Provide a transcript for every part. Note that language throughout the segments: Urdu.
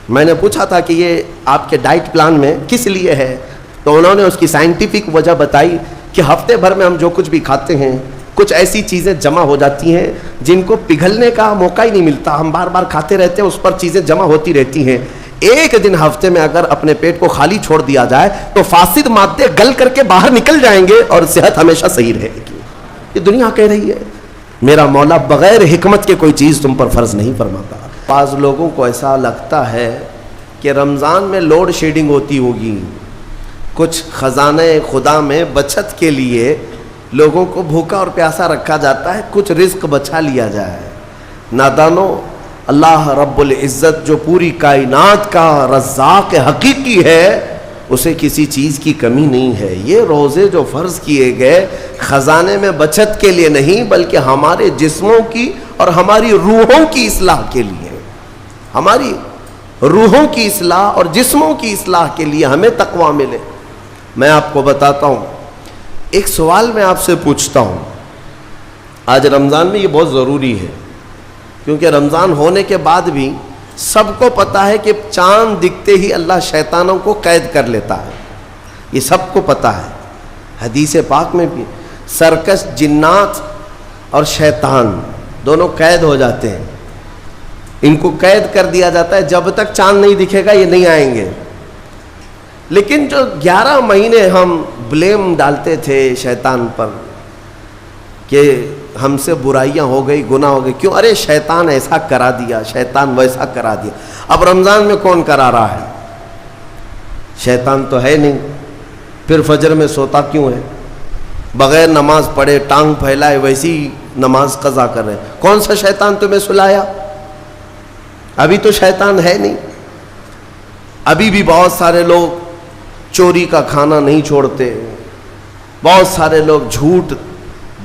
میں نے پوچھا تھا کہ یہ آپ کے ڈائٹ پلان میں کس لیے ہے، تو انہوں نے اس کی سائنٹیفک وجہ بتائی کہ ہفتے بھر میں ہم جو کچھ بھی کھاتے ہیں کچھ ایسی چیزیں جمع ہو جاتی ہیں جن کو پگھلنے کا موقع ہی نہیں ملتا، ہم بار بار کھاتے رہتے ہیں، اس پر چیزیں جمع ہوتی رہتی ہیں. ایک دن ہفتے میں اگر اپنے پیٹ کو خالی چھوڑ دیا جائے تو فاسد مادے گل کر کے باہر نکل جائیں گے اور صحت ہمیشہ صحیح رہے گی. یہ دنیا کہہ رہی ہے. میرا مولا بغیر حکمت کے کوئی چیز تم پر فرض نہیں فرماتا. بعض لوگوں کو ایسا لگتا ہے کہ رمضان میں لوڈ شیڈنگ ہوتی ہوگی، کچھ خزانہ خدا میں بچت کے لیے لوگوں کو بھوکا اور پیاسا رکھا جاتا ہے، کچھ رزق بچا لیا جائے. نادانو، اللہ رب العزت جو پوری کائنات کا رزاق حقیقی ہے اسے کسی چیز کی کمی نہیں ہے. یہ روزے جو فرض کیے گئے خزانے میں بچت کے لیے نہیں بلکہ ہمارے جسموں کی اور ہماری روحوں کی اصلاح کے لیے، ہماری روحوں کی اصلاح اور جسموں کی اصلاح کے لیے ہمیں تقویٰ ملے. میں آپ کو بتاتا ہوں، ایک سوال میں آپ سے پوچھتا ہوں. آج رمضان میں یہ بہت ضروری ہے کیونکہ رمضان ہونے کے بعد بھی سب کو پتا ہے کہ چاند دکھتے ہی اللہ شیطانوں کو قید کر لیتا ہے. یہ سب کو پتا ہے. حدیث پاک میں بھی سرکش جنات اور شیطان دونوں قید ہو جاتے ہیں. ان کو قید کر دیا جاتا ہے، جب تک چاند نہیں دکھے گا یہ نہیں آئیں گے. لیکن جو 11 مہینے ہم بلیم ڈالتے تھے شیطان پر کہ ہم سے برائیاں ہو گئی، گناہ ہو گئی، کیوں؟ ارے شیطان ایسا کرا دیا، شیطان ویسا کرا دیا. اب رمضان میں کون کرا رہا ہے؟ شیطان تو ہے نہیں. پھر فجر میں سوتا کیوں ہے؟ بغیر نماز پڑھے ٹانگ پھیلائے ویسی نماز قضا کر رہے. کون سا شیطان تمہیں سلایا؟ ابھی تو شیطان ہے نہیں. ابھی بھی بہت سارے لوگ چوری کا کھانا نہیں چھوڑتے، بہت سارے لوگ جھوٹ،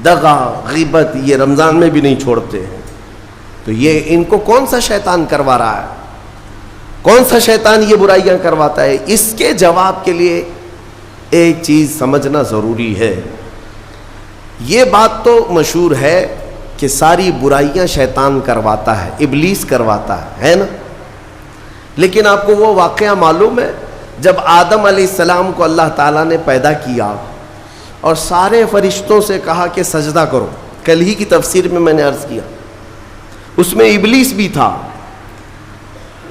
دغا، غیبت یہ رمضان میں بھی نہیں چھوڑتے. تو یہ ان کو کون سا شیطان کروا رہا ہے؟ کون سا شیطان یہ برائیاں کرواتا ہے؟ اس کے جواب کے لیے ایک چیز سمجھنا ضروری ہے. یہ بات تو مشہور ہے کہ ساری برائیاں شیطان کرواتا ہے، ابلیس کرواتا ہے نا. لیکن آپ کو وہ واقعہ معلوم ہے جب آدم علیہ السلام کو اللہ تعالیٰ نے پیدا کیا اور سارے فرشتوں سے کہا کہ سجدہ کرو. کل ہی کی تفسیر میں نے عرض کیا اس میں ابلیس بھی تھا.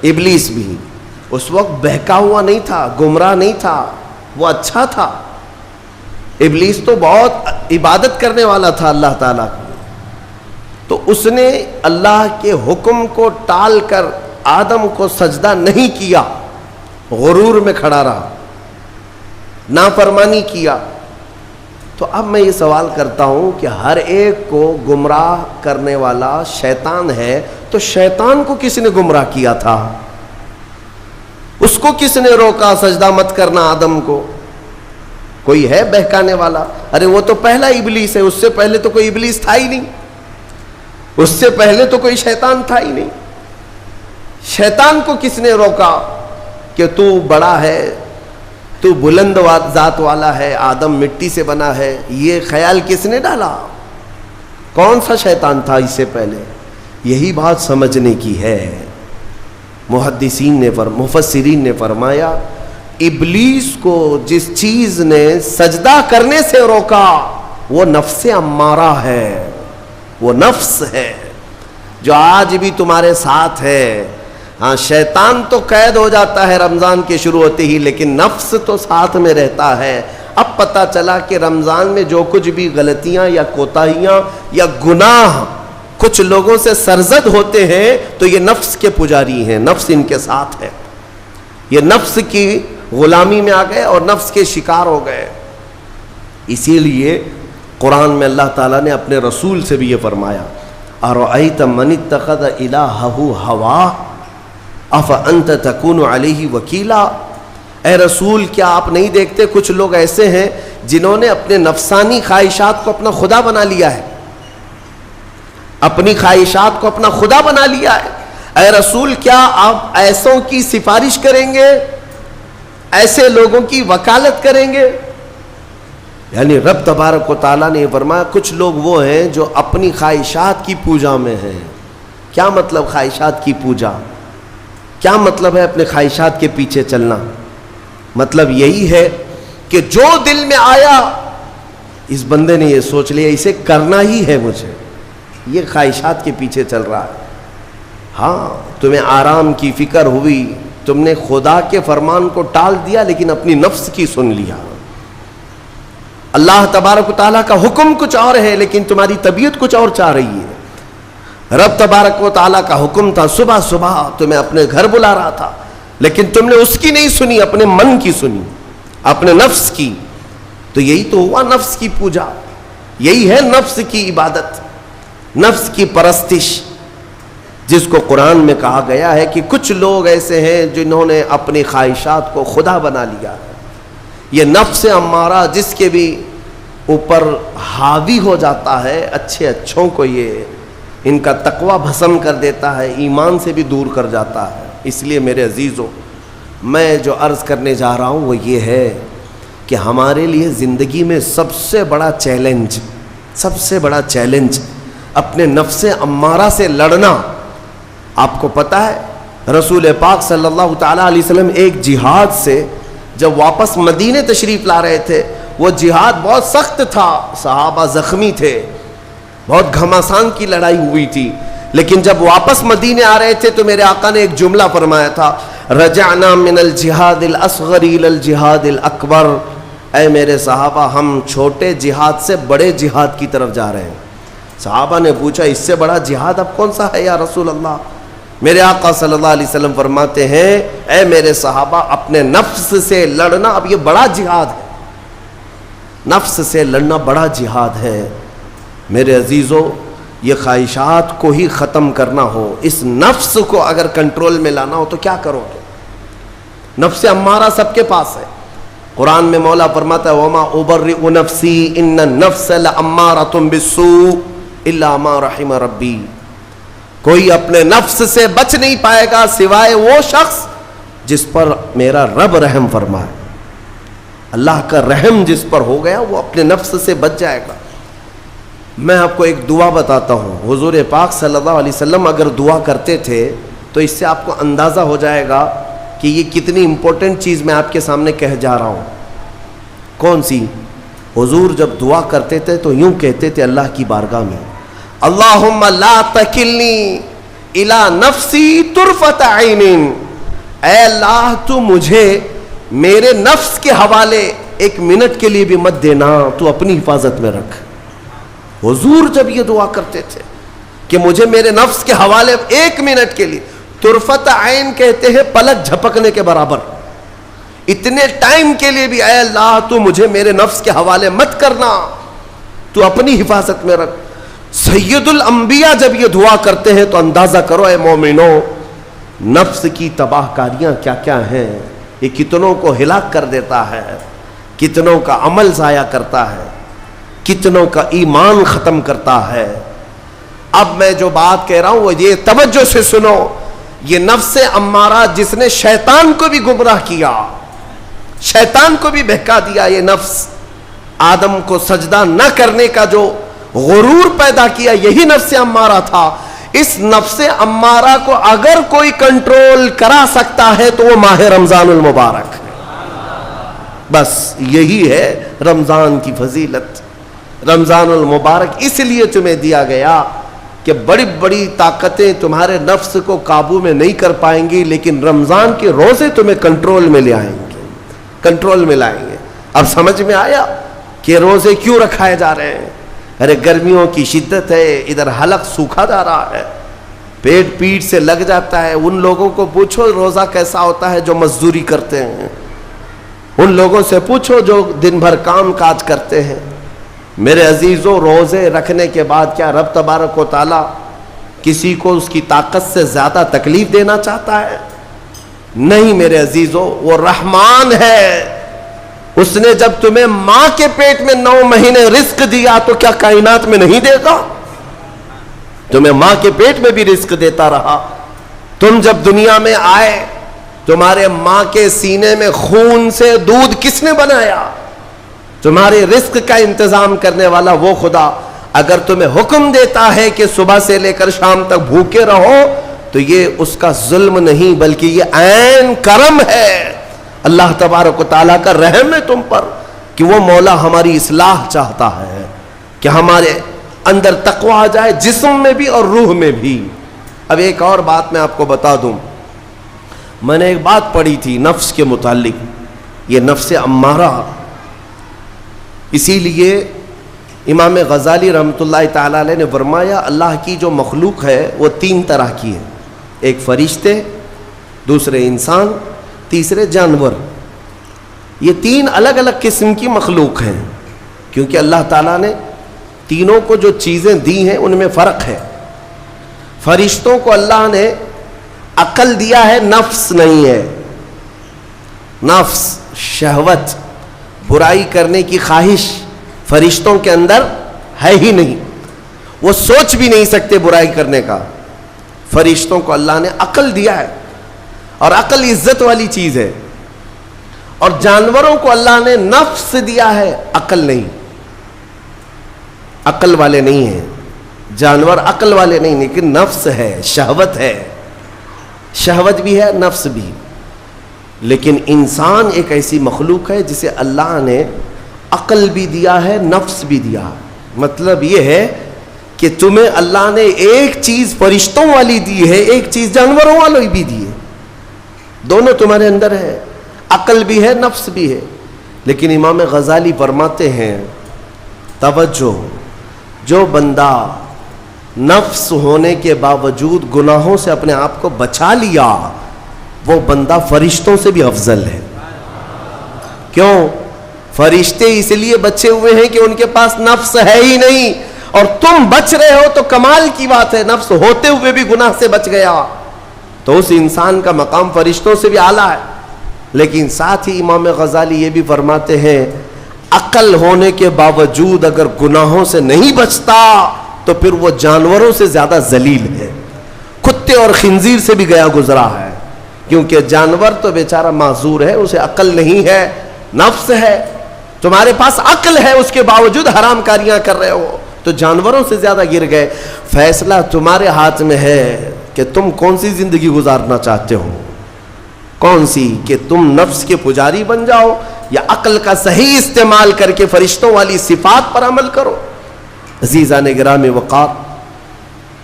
ابلیس بھی اس وقت بہکا ہوا نہیں تھا، گمراہ نہیں تھا، وہ اچھا تھا. ابلیس تو بہت عبادت کرنے والا تھا اللہ تعالیٰ کی. تو اس نے اللہ کے حکم کو ٹال کر آدم کو سجدہ نہیں کیا، غرور میں کھڑا رہا، نافرمانی کیا. تو اب میں یہ سوال کرتا ہوں کہ ہر ایک کو گمراہ کرنے والا شیطان ہے، تو شیطان کو کس نے گمراہ کیا تھا؟ اس کو کس نے روکا سجدہ مت کرنا آدم کو؟ کوئی ہے بہکانے والا؟ ارے وہ تو پہلا ابلیس ہے، اس سے پہلے تو کوئی ابلیس تھا ہی نہیں، اس سے پہلے تو کوئی شیطان تھا ہی نہیں. شیطان کو کس نے روکا کہ تو بڑا ہے، تو بلند ذات والا ہے، آدم مٹی سے بنا ہے؟ یہ خیال کس نے ڈالا؟ کون سا شیطان تھا اس سے پہلے؟ یہی بات سمجھنے کی ہے. محدثین نے مفسرین نے فرمایا ابلیس کو جس چیز نے سجدہ کرنے سے روکا وہ نفس امارہ ہے، وہ نفس ہے جو آج بھی تمہارے ساتھ ہے. ہاں شیطان تو قید ہو جاتا ہے رمضان کے شروع ہوتے ہی، لیکن نفس تو ساتھ میں رہتا ہے. اب پتہ چلا کہ رمضان میں جو کچھ بھی غلطیاں یا کوتاہیاں یا گناہ کچھ لوگوں سے سرزد ہوتے ہیں تو یہ نفس کے پجاری ہیں، نفس ان کے ساتھ ہے. یہ نفس کی غلامی میں آ گئے اور نفس کے شکار ہو گئے. اسی لیے قرآن میں اللہ تعالیٰ نے اپنے رسول سے بھی یہ فرمایا اَرَأَيْتَ مَنِ اتَّخَذَ إِلَٰهَهُ هَوَاهُ أَفَأَنْتَ تَكُونُ عَلَيْهِ وَكِيلًا. اے رسول کیا آپ نہیں دیکھتے کچھ لوگ ایسے ہیں جنہوں نے اپنے نفسانی خواہشات کو اپنا خدا بنا لیا ہے، اپنی خواہشات کو اپنا خدا بنا لیا ہے. اے رسول کیا آپ ایسوں کی سفارش کریں گے، ایسے لوگوں کی وکالت کریں گے؟ یعنی رب تبارک و تعالیٰ نے فرمایا کچھ لوگ وہ ہیں جو اپنی خواہشات کی پوجا میں ہیں. کیا مطلب خواہشات کی پوجا؟ کیا مطلب ہے اپنے خواہشات کے پیچھے چلنا؟ مطلب یہی ہے کہ جو دل میں آیا اس بندے نے یہ سوچ لیا اسے کرنا ہی ہے مجھے، یہ خواہشات کے پیچھے چل رہا ہے۔ ہاں تمہیں آرام کی فکر ہوئی، تم نے خدا کے فرمان کو ٹال دیا لیکن اپنی نفس کی سن لیا۔ اللہ تبارک و تعالیٰ کا حکم کچھ اور ہے لیکن تمہاری طبیعت کچھ اور چاہ رہی ہے۔ رب تبارک و تعالیٰ کا حکم تھا صبح صبح تمہیں اپنے گھر بلا رہا تھا لیکن تم نے اس کی نہیں سنی، اپنے من کی سنی، اپنے نفس کی۔ تو یہی تو ہوا نفس کی پوجا، یہی ہے نفس کی عبادت، نفس کی پرستش، جس کو قرآن میں کہا گیا ہے کہ کچھ لوگ ایسے ہیں جنہوں نے اپنی خواہشات کو خدا بنا لیا ہے۔ یہ نفس امارہ جس کے بھی اوپر حاوی ہو جاتا ہے، اچھے اچھوں کو یہ ان کا تقوی بھسم کر دیتا ہے، ایمان سے بھی دور کر جاتا ہے۔ اس لیے میرے عزیزو، میں جو عرض کرنے جا رہا ہوں وہ یہ ہے کہ ہمارے لیے زندگی میں سب سے بڑا چیلنج اپنے نفس امارہ سے لڑنا۔ آپ کو پتہ ہے رسول پاک صلی اللہ تعالیٰ علیہ وسلم ایک جہاد سے جب واپس مدینے تشریف لا رہے تھے، وہ جہاد بہت سخت تھا، صحابہ زخمی تھے، بہت گھماسان کی لڑائی ہوئی تھی، لیکن جب واپس مدینے آ رہے تھے تو میرے آقا نے ایک جملہ فرمایا تھا، رجعنا من الجہاد الاصغر الى الجہاد الاکبر۔ اے میرے صحابہ، ہم چھوٹے جہاد سے بڑے جہاد کی طرف جا رہے ہیں۔ صحابہ نے پوچھا اس سے بڑا جہاد اب کون سا ہے یا رسول اللہ؟ میرے آقا صلی اللہ علیہ وسلم فرماتے ہیں، اے میرے صحابہ، اپنے نفس سے لڑنا اب یہ بڑا جہاد ہے، نفس سے لڑنا بڑا جہاد ہے۔ میرے عزیزو، یہ خواہشات کو ہی ختم کرنا ہو، اس نفس کو اگر کنٹرول میں لانا ہو تو کیا کرو گے؟ نفس امارہ سب کے پاس ہے۔ قرآن میں مولا فرماتا ہے وَمَا أُبَرِّئُ نَفْسِي إِنَّ النَّفْسَ لَأَمَّارَةٌ بِالسُّوءِ إِلَّا مَا رَحِمَ رَبِّي۔ کوئی اپنے نفس سے بچ نہیں پائے گا سوائے وہ شخص جس پر میرا رب رحم فرمائے۔ اللہ کا رحم جس پر ہو گیا وہ اپنے نفس سے بچ جائے گا۔ میں آپ کو ایک دعا بتاتا ہوں، حضور پاک صلی اللہ علیہ وسلم اگر دعا کرتے تھے تو اس سے آپ کو اندازہ ہو جائے گا کہ یہ کتنی امپورٹنٹ چیز میں آپ کے سامنے کہہ جا رہا ہوں۔ کون سی؟ حضور جب دعا کرتے تھے تو یوں کہتے تھے اللہ کی بارگاہ میں، اللہم لا تکلنی الی نفسی طرفۃ عین۔ اے اللہ تو مجھے میرے نفس کے حوالے ایک منٹ کے لیے بھی مت دینا، تو اپنی حفاظت میں رکھ۔ حضور جب یہ دعا کرتے تھے کہ مجھے میرے نفس کے حوالے ایک منٹ کے لیے، طرفۃ عین کہتے ہیں پلک جھپکنے کے برابر، اتنے ٹائم کے لیے بھی اے اللہ تو مجھے میرے نفس کے حوالے مت کرنا، تو اپنی حفاظت میں رکھ۔ سید الانبیاء جب یہ دعا کرتے ہیں تو اندازہ کرو اے مومنو، نفس کی تباہ کاریاں کیا کیا ہیں، یہ کتنوں کو ہلاک کر دیتا ہے، کتنوں کا عمل ضائع کرتا ہے، کتنوں کا ایمان ختم کرتا ہے۔ اب میں جو بات کہہ رہا ہوں وہ یہ توجہ سے سنو، یہ نفس امارہ جس نے شیطان کو بھی گمراہ کیا، شیطان کو بھی بہکا دیا، یہ نفس آدم کو سجدہ نہ کرنے کا جو غرور پیدا کیا، یہی نفس امارہ تھا۔ اس نفس امارہ کو اگر کوئی کنٹرول کرا سکتا ہے تو وہ ماہ رمضان المبارک، بس یہی ہے رمضان کی فضیلت۔ رمضان المبارک اس لیے تمہیں دیا گیا کہ بڑی بڑی طاقتیں تمہارے نفس کو قابو میں نہیں کر پائیں گی، لیکن رمضان کے روزے تمہیں کنٹرول میں لے آئیں گے، کنٹرول میں لائیں گے۔ اب سمجھ میں آیا کہ روزے کیوں رکھائے جا رہے ہیں؟ ارے گرمیوں کی شدت ہے، ادھر حلق سوکھا جا رہا ہے، پیٹ پیٹ سے لگ جاتا ہے۔ ان لوگوں کو پوچھو روزہ کیسا ہوتا ہے جو مزدوری کرتے ہیں، ان لوگوں سے پوچھو جو دن بھر کام کاج کرتے ہیں۔ میرے عزیزوں، روزے رکھنے کے بعد کیا رب تبارک و تعالی کسی کو اس کی طاقت سے زیادہ تکلیف دینا چاہتا ہے؟ نہیں میرے عزیزوں، وہ رحمان ہے۔ اس نے جب تمہیں ماں کے پیٹ میں 9 مہینے رزق دیا تو کیا کائنات میں نہیں دے گا؟ تمہیں ماں کے پیٹ میں بھی رزق دیتا رہا۔ تم جب دنیا میں آئے، تمہارے ماں کے سینے میں خون سے دودھ کس نے بنایا؟ تمہارے رزق کا انتظام کرنے والا وہ خدا۔ اگر تمہیں حکم دیتا ہے کہ صبح سے لے کر شام تک بھوکے رہو تو یہ اس کا ظلم نہیں بلکہ یہ عین کرم ہے اللہ تبارک و تعالیٰ کا رحم ہے تم پر کہ وہ مولا ہماری اصلاح چاہتا ہے کہ ہمارے اندر تقوی آ جائے جسم میں بھی اور روح میں بھی. اب ایک اور بات میں آپ کو بتا دوں, میں نے ایک بات پڑھی تھی نفس کے متعلق, یہ نفس امارہ. اسی لیے امام غزالی رحمۃ اللہ تعالیٰ علیہ نے فرمایا اللہ کی جو مخلوق ہے وہ 3 طرح کی ہے, ایک فرشتے, دوسرے انسان, تیسرے جانور. یہ 3 الگ الگ قسم کی مخلوق ہیں کیونکہ اللہ تعالیٰ نے تینوں کو جو چیزیں دی ہیں ان میں فرق ہے. فرشتوں کو اللہ نے عقل دیا ہے, نفس نہیں ہے. نفس, شہوت, برائی کرنے کی خواہش فرشتوں کے اندر ہے ہی نہیں, وہ سوچ بھی نہیں سکتے برائی کرنے کا. فرشتوں کو اللہ نے عقل دیا ہے اور عقل عزت والی چیز ہے. اور جانوروں کو اللہ نے نفس دیا ہے, عقل نہیں. عقل والے نہیں ہیں جانور, عقل والے نہیں, لیکن نفس ہے, شہوت ہے. شہوت بھی ہے, نفس بھی. لیکن انسان ایک ایسی مخلوق ہے جسے اللہ نے عقل بھی دیا ہے, نفس بھی دیا. مطلب یہ ہے کہ تمہیں اللہ نے ایک چیز فرشتوں والی دی ہے, ایک چیز جانوروں والی بھی دی ہے. دونوں تمہارے اندر ہے, عقل بھی ہے, نفس بھی ہے. لیکن امام غزالی فرماتے ہیں توجہ, جو بندہ نفس ہونے کے باوجود گناہوں سے اپنے آپ کو بچا لیا وہ بندہ فرشتوں سے بھی افضل ہے. کیوں؟ فرشتے اس لیے بچے ہوئے ہیں کہ ان کے پاس نفس ہے ہی نہیں, اور تم بچ رہے ہو تو کمال کی بات ہے. نفس ہوتے ہوئے بھی گناہ سے بچ گیا تو اس انسان کا مقام فرشتوں سے بھی اعلیٰ ہے. لیکن ساتھ ہی امام غزالی یہ بھی فرماتے ہیں عقل ہونے کے باوجود اگر گناہوں سے نہیں بچتا تو پھر وہ جانوروں سے زیادہ ذلیل ہے, کتے اور خنزیر سے بھی گیا گزرا ہے. کیونکہ جانور تو بیچارہ معذور ہے, اسے عقل نہیں ہے, نفس ہے. تمہارے پاس عقل ہے, اس کے باوجود حرام کاریاں کر رہے ہو تو جانوروں سے زیادہ گر گئے. فیصلہ تمہارے ہاتھ میں ہے کہ تم کون سی زندگی گزارنا چاہتے ہو, کون سی, کہ تم نفس کے پجاری بن جاؤ یا عقل کا صحیح استعمال کر کے فرشتوں والی صفات پر عمل کرو. عزیزان گرامی وقار,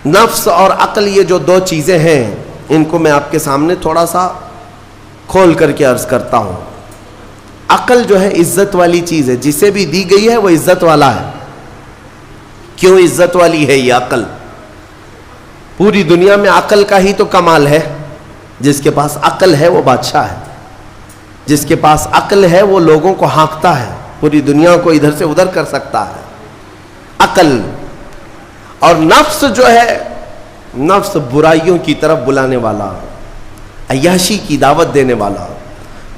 نفس اور عقل یہ جو 2 چیزیں ہیں ان کو میں آپ کے سامنے تھوڑا سا کھول کر کے عرض کرتا ہوں. عقل جو ہے عزت والی چیز ہے, جسے بھی دی گئی ہے وہ عزت والا ہے. کیوں عزت والی ہے یہ عقل؟ پوری دنیا میں عقل کا ہی تو کمال ہے. جس کے پاس عقل ہے وہ بادشاہ ہے, جس کے پاس عقل ہے وہ لوگوں کو ہانکتا ہے, پوری دنیا کو ادھر سے ادھر کر سکتا ہے. عقل. اور نفس جو ہے, نفس برائیوں کی طرف بلانے والا, عیاشی کی دعوت دینے والا,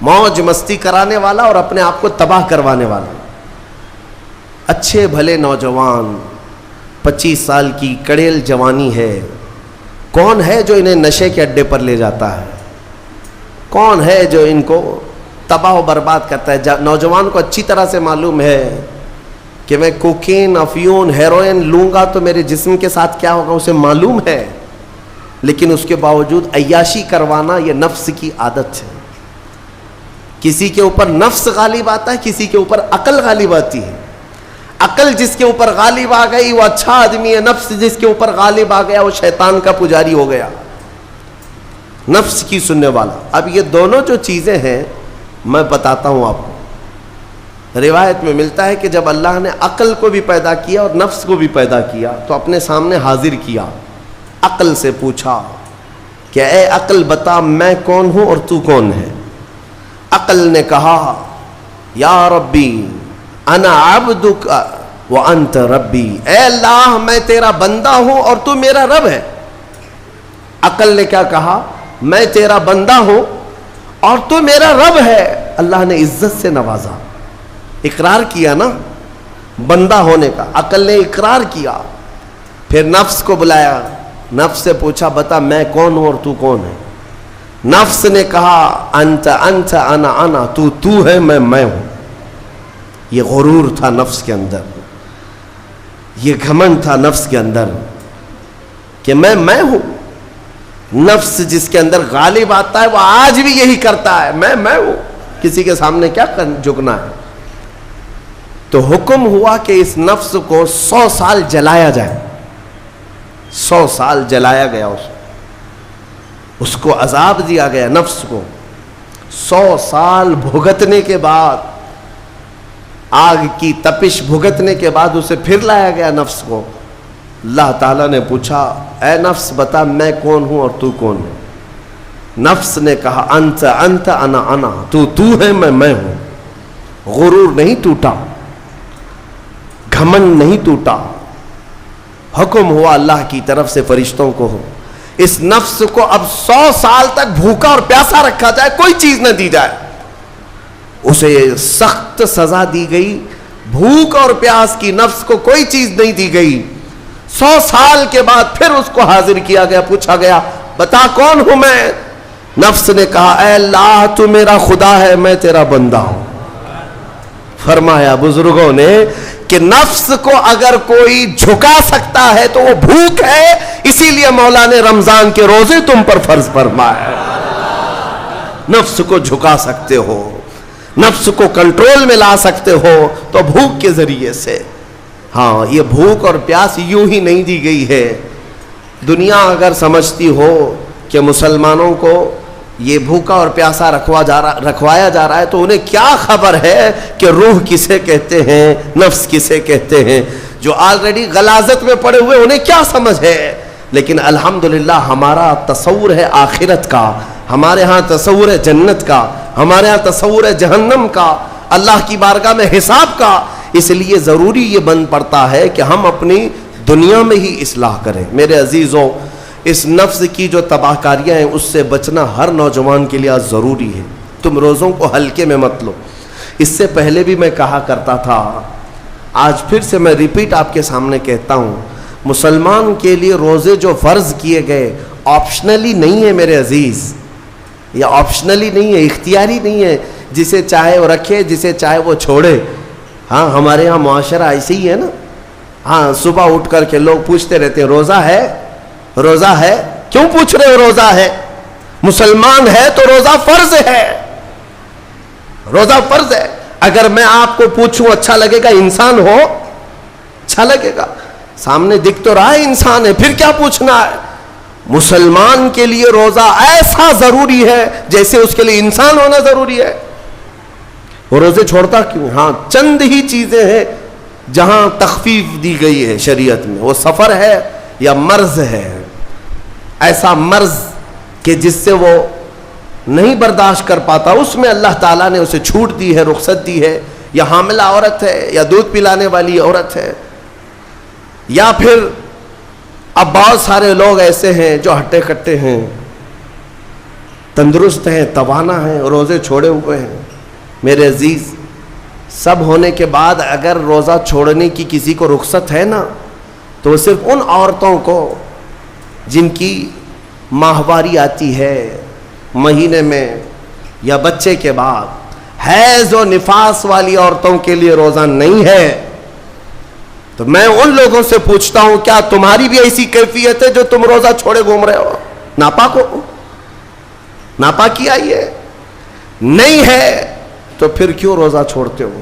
موج مستی کرانے والا اور اپنے آپ کو تباہ کروانے والا. اچھے بھلے نوجوان 25 سال کی کڑیل جوانی ہے, کون ہے جو انہیں نشے کے اڈے پر لے جاتا ہے؟ کون ہے جو ان کو تباہ و برباد کرتا ہے؟ نوجوان کو اچھی طرح سے معلوم ہے کہ میں کوکین, افیون, ہیروئن لوں گا تو میرے جسم کے ساتھ کیا ہوگا, اسے معلوم ہے. لیکن اس کے باوجود عیاشی کروانا یہ نفس کی عادت ہے. کسی کے اوپر نفس غالب آتا ہے, کسی کے اوپر عقل غالب آتی ہے. عقل جس کے اوپر غالب آ گئی وہ اچھا آدمی ہے, نفس جس کے اوپر غالب آ گیا وہ شیطان کا پجاری ہو گیا, نفس کی سننے والا. اب یہ دونوں جو چیزیں ہیں میں بتاتا ہوں آپ کو. روایت میں ملتا ہے کہ جب اللہ نے عقل کو بھی پیدا کیا اور نفس کو بھی پیدا کیا تو اپنے سامنے حاضر کیا, عقل سے پوچھا کہ اے عقل بتا میں کون ہوں اور تو کون ہے؟ عقل نے کہا یا ربی انا عبدک وانت ربی, اے اللہ میں تیرا بندہ ہوں اور تو میرا رب ہے. عقل نے کیا کہا؟ میں تیرا بندہ ہوں اور تو میرا رب ہے. اللہ نے عزت سے نوازا, اقرار کیا نا بندہ ہونے کا. عقل نے اقرار کیا. پھر نفس کو بلایا, نفس سے پوچھا بتا میں کون ہوں اور تو کون ہے؟ نفس نے کہا انت انت انا انا, تو ہے میں ہوں. یہ غرور تھا نفس کے اندر, یہ گھمنڈ تھا نفس کے اندر کہ میں ہوں. نفس جس کے اندر غالب آتا ہے وہ آج بھی یہی کرتا ہے، میں ہوں، کسی کے سامنے کیا جھکنا ہے. تو حکم ہوا کہ اس نفس کو 100 سال جلایا جائے. 100 سال جلایا گیا، اس کو عذاب دیا گیا نفس کو. 100 سال بھگتنے کے بعد، آگ کی تپش بھگتنے کے بعد اسے پھر لایا گیا نفس کو. اللہ تعالیٰ نے پوچھا اے نفس بتا میں کون ہوں اور تو کون ہے؟ نفس نے کہا انت انت انا انا، تو ہے میں ہوں. غرور نہیں ٹوٹا، گھمنڈ نہیں ٹوٹا. حکم ہوا اللہ کی طرف سے فرشتوں کو، اس نفس کو اب 100 سال تک بھوکا اور پیاسا رکھا جائے، کوئی چیز نہ دی جائے. اسے سخت سزا دی گئی. بھوک اور پیاس کی نفس کو کوئی چیز نہیں دی گئی. 100 سال کے بعد پھر اس کو حاضر کیا گیا، پوچھا گیا بتا کون ہوں میں؟ نفس نے کہا اے اللہ تو میرا خدا ہے، میں تیرا بندہ ہوں. فرمایا بزرگوں نے کہ نفس کو اگر کوئی جھکا سکتا ہے تو وہ بھوک ہے، اسی لیے مولا نے رمضان کے روزے تم پر فرض فرمایا. نفس کو جھکا سکتے ہو، نفس کو کنٹرول میں لا سکتے ہو تو بھوک کے ذریعے سے. ہاں یہ بھوک اور پیاس یوں ہی نہیں دی گئی ہے. دنیا اگر سمجھتی ہو کہ مسلمانوں کو یہ بھوکا اور پیاسا رکھوایا جا رہا ہے تو انہیں کیا خبر ہے کہ روح کسے کہتے ہیں، نفس کسے کہتے ہیں. جو آلریڈی غلاظت میں پڑے ہوئے انہیں کیا سمجھ ہے. لیکن الحمدللہ ہمارا تصور ہے آخرت کا، ہمارے ہاں تصور ہے جنت کا، ہمارے ہاں تصور ہے جہنم کا، اللہ کی بارگاہ میں حساب کا. اس لیے ضروری یہ بن پڑتا ہے کہ ہم اپنی دنیا میں ہی اصلاح کریں. میرے عزیزوں اس نفس کی جو تباہ کاریاں ہیں اس سے بچنا ہر نوجوان کے لیے آج ضروری ہے. تم روزوں کو ہلکے میں مت لو. اس سے پہلے بھی میں کہا کرتا تھا، آج پھر سے میں ریپیٹ آپ کے سامنے کہتا ہوں، مسلمان کے لیے روزے جو فرض کیے گئے آپشنلی نہیں ہے میرے عزیز. یہ آپشنلی نہیں ہے، اختیاری نہیں ہے. جسے چاہے وہ رکھے، جسے چاہے وہ چھوڑے. ہاں ہمارے ہاں معاشرہ ایسے ہی ہے نا. ہاں صبح اٹھ کر کے لوگ پوچھتے رہتے ہیں روزہ ہے، روزہ ہے. کیوں پوچھ رہے ہو روزہ ہے؟ مسلمان ہے تو روزہ فرض ہے، روزہ فرض ہے. اگر میں آپ کو پوچھوں اچھا لگے گا؟ انسان ہو اچھا لگے گا. سامنے دکھ تو رہا ہے انسان ہے، پھر کیا پوچھنا ہے؟ مسلمان کے لیے روزہ ایسا ضروری ہے جیسے اس کے لیے انسان ہونا ضروری ہے. وہ روزے چھوڑتا کیوں؟ ہاں چند ہی چیزیں ہیں جہاں تخفیف دی گئی ہے شریعت میں. وہ سفر ہے یا مرض ہے، ایسا مرض کہ جس سے وہ نہیں برداشت کر پاتا، اس میں اللہ تعالیٰ نے اسے چھوٹ دی ہے، رخصت دی ہے. یا حاملہ عورت ہے، یا دودھ پلانے والی عورت ہے، یا پھر اب بہت سارے لوگ ایسے ہیں جو ہٹے کٹے ہیں، تندرست ہیں، توانا ہیں، روزے چھوڑے ہوئے ہیں. میرے عزیز سب ہونے کے بعد اگر روزہ چھوڑنے کی کسی کو رخصت ہے نا تو وہ صرف ان عورتوں کو جن کی ماہواری آتی ہے مہینے میں یا بچے کے بعد. حیض و نفاس والی عورتوں کے لیے روزہ نہیں ہے. تو میں ان لوگوں سے پوچھتا ہوں کیا تمہاری بھی ایسی کیفیت ہے جو تم روزہ چھوڑے گھوم رہے ہو؟ ناپاک ہو؟ ناپاکی آئی ہے؟ نہیں ہے تو پھر کیوں روزہ چھوڑتے ہو؟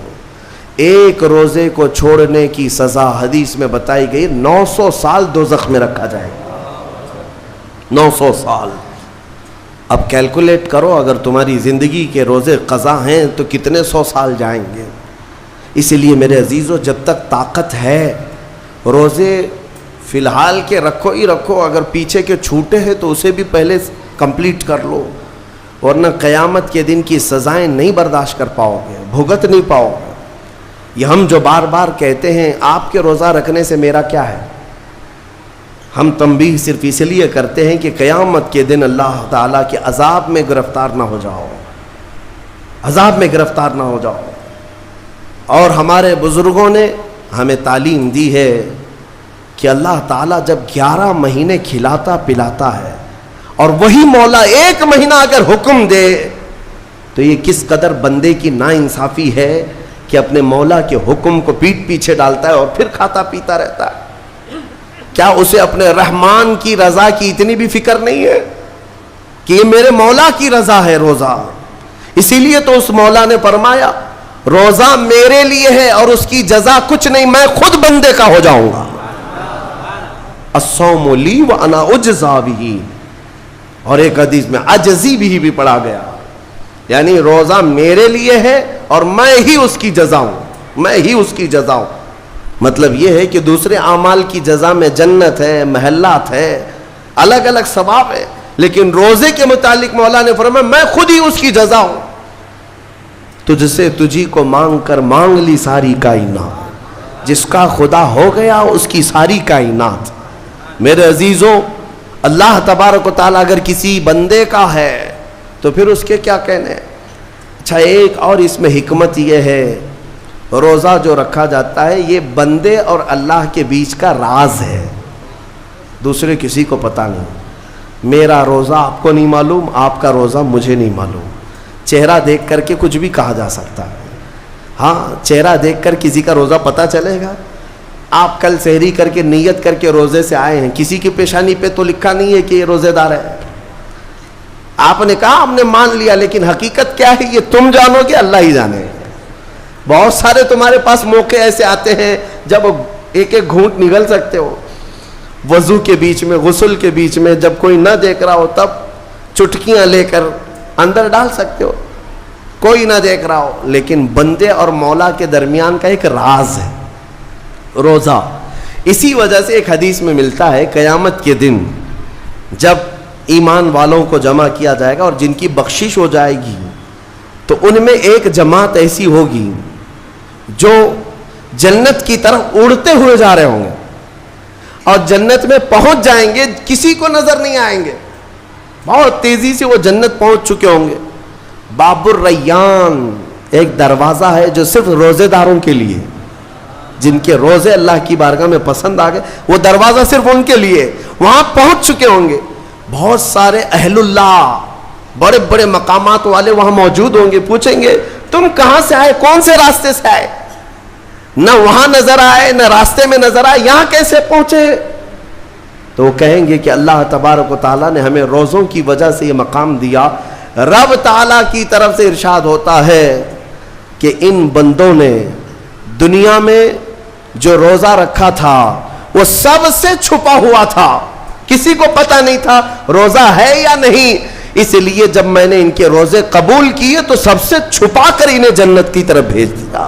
ایک روزے کو چھوڑنے کی سزا حدیث میں بتائی گئی 900 سال دوزخ میں رکھا جائے گا. 900 سال. اب کیلکولیٹ کرو اگر تمہاری زندگی کے روزے قضا ہیں تو کتنے 100 سال جائیں گے. اسی لیے میرے عزیزو جب تک طاقت ہے روزے فی الحال کے رکھو ہی رکھو. اگر پیچھے کے چھوٹے ہیں تو اسے بھی پہلے کمپلیٹ کر لو، ورنہ قیامت کے دن کی سزائیں نہیں برداشت کر پاؤ گے، بھگت نہیں پاؤ گے. یہ ہم جو بار بار کہتے ہیں آپ کے روزہ رکھنے سے میرا کیا ہے، ہم تنبیہ صرف اس لیے کرتے ہیں کہ قیامت کے دن اللہ تعالیٰ کے عذاب میں گرفتار نہ ہو جاؤ، عذاب میں گرفتار نہ ہو جاؤ. اور ہمارے بزرگوں نے ہمیں تعلیم دی ہے کہ اللہ تعالیٰ جب 11 مہینے کھلاتا پلاتا ہے اور وہی مولا ایک مہینہ اگر حکم دے تو یہ کس قدر بندے کی ناانصافی ہے کہ اپنے مولا کے حکم کو پیٹ پیچھے ڈالتا ہے اور پھر کھاتا پیتا رہتا ہے. کیا اسے اپنے رحمان کی رضا کی اتنی بھی فکر نہیں ہے؟ کہ یہ میرے مولا کی رضا ہے روزہ. اسی لیے تو اس مولا نے فرمایا روزہ میرے لیے ہے اور اس کی جزا کچھ نہیں, میں خود بندے کا ہو جاؤں گا. الصوم لی وانا اجزا بہ. اور ایک حدیث میں اجزی بھی پڑھا گیا, یعنی روزہ میرے لیے ہے اور میں ہی اس کی جزا ہوں, میں ہی اس کی جزا ہوں. مطلب یہ ہے کہ دوسرے اعمال کی جزا میں جنت ہے, محلات ہے, الگ الگ ثواب ہے, لیکن روزے کے متعلق مولا نے فرمایا میں خود ہی اس کی جزا ہوں. تجھ سے تجھی کو مانگ کر مانگ لی ساری کائنات, جس کا خدا ہو گیا اس کی ساری کائنات. میرے عزیزوں, اللہ تبارک و تعالیٰ اگر کسی بندے کا ہے تو پھر اس کے کیا کہنے. اچھا, ایک اور اس میں حکمت یہ ہے, روزہ جو رکھا جاتا ہے یہ بندے اور اللہ کے بیچ کا راز ہے, دوسرے کسی کو پتہ نہیں. میرا روزہ آپ کو نہیں معلوم, آپ کا روزہ مجھے نہیں معلوم. چہرہ دیکھ کر کے کچھ بھی کہا جا سکتا ہے. ہاں, چہرہ دیکھ کر کسی کا روزہ پتہ چلے گا. آپ کل سحری کر کے نیت کر کے روزے سے آئے ہیں, کسی کی پیشانی پہ تو لکھا نہیں ہے کہ یہ روزے دار ہے. آپ نے کہا ہم نے مان لیا, لیکن حقیقت کیا ہے یہ تم جانو گے, اللہ ہی جانے. بہت سارے تمہارے پاس موقع ایسے آتے ہیں جب ایک ایک گھونٹ نگل سکتے ہو, وضو کے بیچ میں, غسل کے بیچ میں, جب کوئی نہ دیکھ رہا ہو تب چٹکیاں لے کر اندر ڈال سکتے ہو, کوئی نہ دیکھ رہا ہو. لیکن بندے اور مولا کے درمیان کا ایک راز ہے روزہ. اسی وجہ سے ایک حدیث میں ملتا ہے قیامت کے دن جب ایمان والوں کو جمع کیا جائے گا اور جن کی بخشش ہو جائے گی تو ان میں ایک جماعت ایسی ہوگی جو جنت کی طرف اڑتے ہوئے جا رہے ہوں گے اور جنت میں پہنچ جائیں گے, کسی کو نظر نہیں آئیں گے, بہت تیزی سے وہ جنت پہنچ چکے ہوں گے. باب الریان ایک دروازہ ہے جو صرف روزے داروں کے لیے, جن کے روزے اللہ کی بارگاہ میں پسند آ گئے, وہ دروازہ صرف ان کے لیے. وہاں پہنچ چکے ہوں گے, بہت سارے اہل اللہ, بڑے بڑے مقامات والے وہاں موجود ہوں گے. پوچھیں گے تم کہاں سے آئے, کون سے راستے سے آئے؟ نہ وہاں نظر آئے نہ راستے میں نظر آئے, یہاں کیسے پہنچے؟ تو وہ کہیں گے کہ اللہ تبارک و تعالیٰ نے ہمیں روزوں کی وجہ سے یہ مقام دیا. رب تعالیٰ کی طرف سے ارشاد ہوتا ہے کہ ان بندوں نے دنیا میں جو روزہ رکھا تھا وہ سب سے چھپا ہوا تھا, کسی کو پتہ نہیں تھا روزہ ہے یا نہیں. اس لیے جب میں نے ان کے روزے قبول کیے تو سب سے چھپا کر انہیں جنت کی طرف بھیج دیا.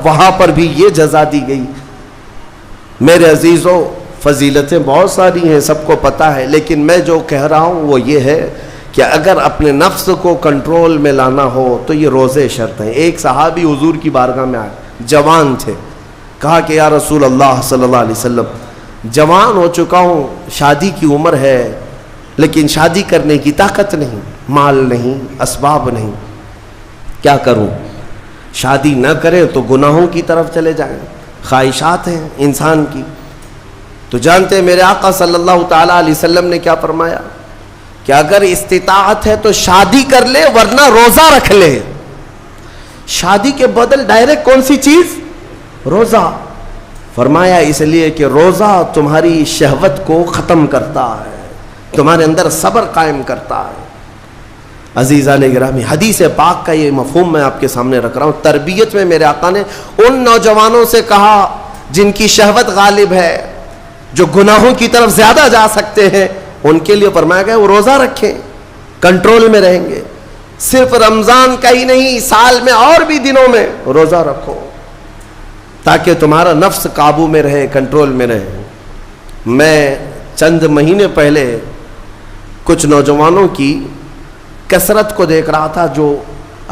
وہاں پر بھی یہ جزا دی گئی. میرے عزیزوں, فضیلتیں بہت ساری ہیں, سب کو پتہ ہے, لیکن میں جو کہہ رہا ہوں وہ یہ ہے کہ اگر اپنے نفس کو کنٹرول میں لانا ہو تو یہ روزے شرط ہیں. ایک صحابی حضور کی بارگاہ میں آئے, جوان تھے, کہا کہ یا رسول اللہ صلی اللہ علیہ وسلم, جوان ہو چکا ہوں, شادی کی عمر ہے, لیکن شادی کرنے کی طاقت نہیں, مال نہیں, اسباب نہیں, کیا کروں؟ شادی نہ کرے تو گناہوں کی طرف چلے جائیں, خواہشات ہیں انسان کی. تو جانتے ہیں میرے آقا صلی اللہ تعالیٰ علیہ وسلم نے کیا فرمایا کہ اگر استطاعت ہے تو شادی کر لے ورنہ روزہ رکھ لے. شادی کے بدل ڈائریکٹ کون سی چیز؟ روزہ. فرمایا اس لیے کہ روزہ تمہاری شہوت کو ختم کرتا ہے, تمہارے اندر صبر قائم کرتا ہے. عزیزان گرامی, حدیث پاک کا یہ مفہوم میں آپ کے سامنے رکھ رہا ہوں. تربیت میں میرے آقا نے ان نوجوانوں سے کہا جن کی شہوت غالب ہے, جو گناہوں کی طرف زیادہ جا سکتے ہیں, ان کے لیے فرمایا گیا وہ روزہ رکھیں, کنٹرول میں رہیں گے. صرف رمضان کا ہی نہیں, سال میں اور بھی دنوں میں روزہ رکھو تاکہ تمہارا نفس قابو میں رہے, کنٹرول میں رہے. میں چند مہینے پہلے کچھ نوجوانوں کی کثرت کو دیکھ رہا تھا جو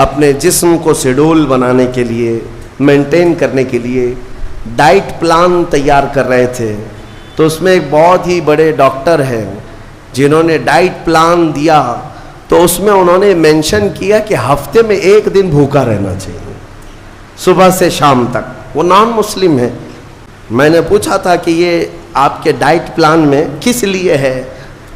اپنے جسم کو شیڈول بنانے کے لیے, مینٹین کرنے کے لیے ڈائٹ پلان تیار کر رہے تھے. تو اس میں ایک بہت ہی بڑے ڈاکٹر ہیں جنہوں نے ڈائٹ پلان دیا, تو اس میں انہوں نے مینشن کیا کہ ہفتے میں ایک دن بھوکا رہنا چاہیے, صبح سے شام تک. وہ نان مسلم ہے. میں نے پوچھا تھا کہ یہ آپ کے ڈائٹ پلان میں کس لیے ہے,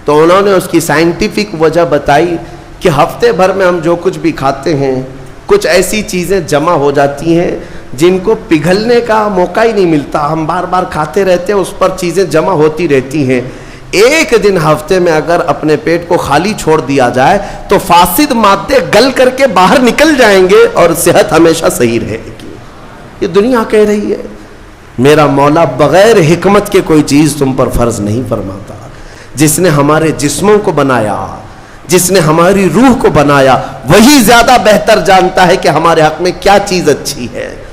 تو انہوں نے اس کی سائنٹیفک وجہ بتائی کہ ہفتے بھر میں ہم جو کچھ بھی کھاتے ہیں کچھ ایسی چیزیں جمع ہو جاتی ہیں جن کو پگھلنے کا موقع ہی نہیں ملتا, ہم بار بار کھاتے رہتے ہیں, اس پر چیزیں جمع ہوتی رہتی ہیں. ایک دن ہفتے میں اگر اپنے پیٹ کو خالی چھوڑ دیا جائے تو فاسد مادے گل کر کے باہر نکل جائیں گے اور صحت ہمیشہ صحیح رہے گی. یہ دنیا کہہ رہی ہے. میرا مولا بغیر حکمت کے کوئی چیز تم پر فرض نہیں فرماتا. جس نے ہمارے جسموں کو بنایا، جس نے ہماری روح کو بنایا، وہی زیادہ بہتر جانتا ہے کہ ہمارے حق میں کیا چیز اچھی ہے.